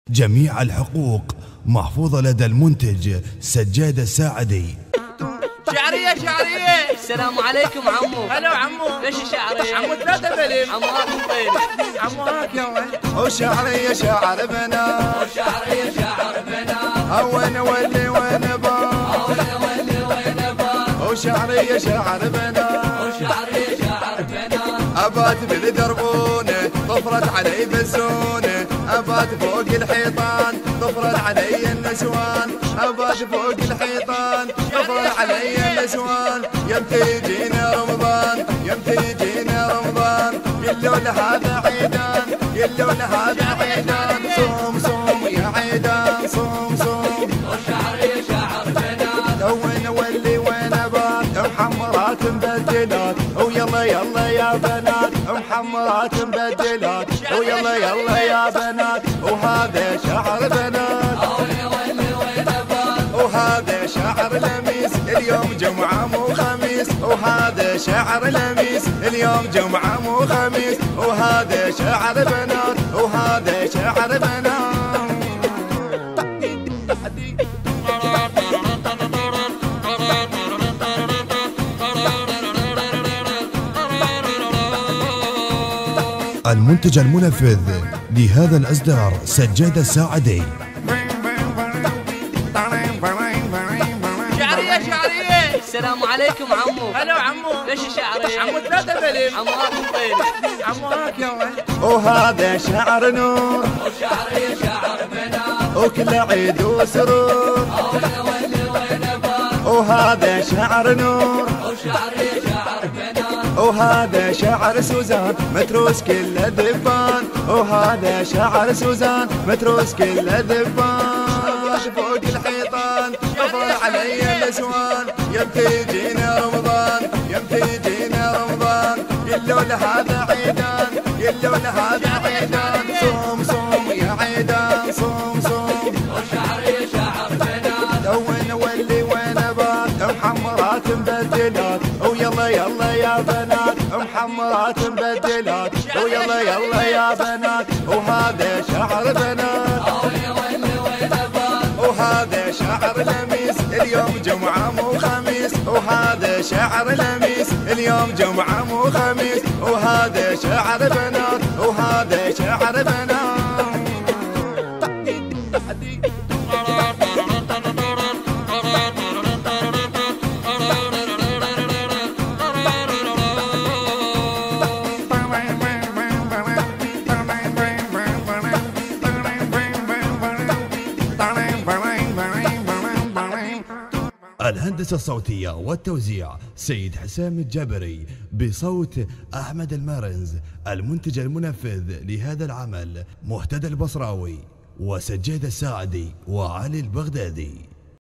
جميع الحقوق محفوظة لدى المنتج سجاد الساعدي. شعرية شعرية. السلام عليكم عمو. هلا عمو. ليش الشعرية؟ عمو 3 مليم. عمو هاك طيب. عمو هاك يا ولد. وشعرية شعر بنا وشعرية شعر بنا وين ولي وين با وين با وشعرية شعر بنا وشعرية شعر بنا أبات بالدربونة طفرت علي بسونة أبات فوق الحيطان طفرت علي النسوان أبات فوق الحيطان طفرت علي النسوان يمتى يجينا رمضان يمتى يجينا رمضان يلون هذا عيدان يلون هذا عيدان صوم صوم يا عيدان صوم صوم وشعرية شعر بنا وين ولي وين بات محمرات مبدلات ويلا يلا يا بنات محمرات مبدلات ويلا يلا يا بنات وهذا شعر بنات وهذا شعر لميس اليوم جمعة مو خميس وهذا شعر لميس اليوم جمعة مو خميس وهذا شعر بنات وهذا شعر بنات. المنتج المنفذ لهذا الإصدار سجاد الساعدي. شعرية شعرية. السلام عليكم عمو. هلا عمو. ليش الشعرية؟ عمو 3 مليم. عمو هاك طيب. عمو هاك يا ولد. وهذا شعر نور وشعرية شعر بنا وكل عيد وسرور وين با وهذا شعر نور وشعرية شعر بنا وهذا شعر سوزان متروس كل دبان وهذا شعر سوزان متروس كل دبان فوق الحيطان طفر علي النسوان يمتى يجينا رمضان يمتى يجينا رمضان يلون هذا عيدان يلون هذا عيدان صوم صوم يا عيدان صوم صوم وشعرية شعر بنا وين ولي وين بات محمرات مبدلات ويلا يلا يا بنات محمرات مبدلات ويلا يلا يا بنات وهذا شعر بنات وهذا شعر لميس اليوم جمعة مو خميس وهذا شعر لميس اليوم جمعة مو خميس وهذا شعر بنات وهذا شعر بنات. الهندسة الصوتية والتوزيع سيد حسام الجابري بصوت أحمد المارنز. المنتج المنفذ لهذا العمل مهتدى البصراوي وسجاد الساعدي وعلي البغدادي.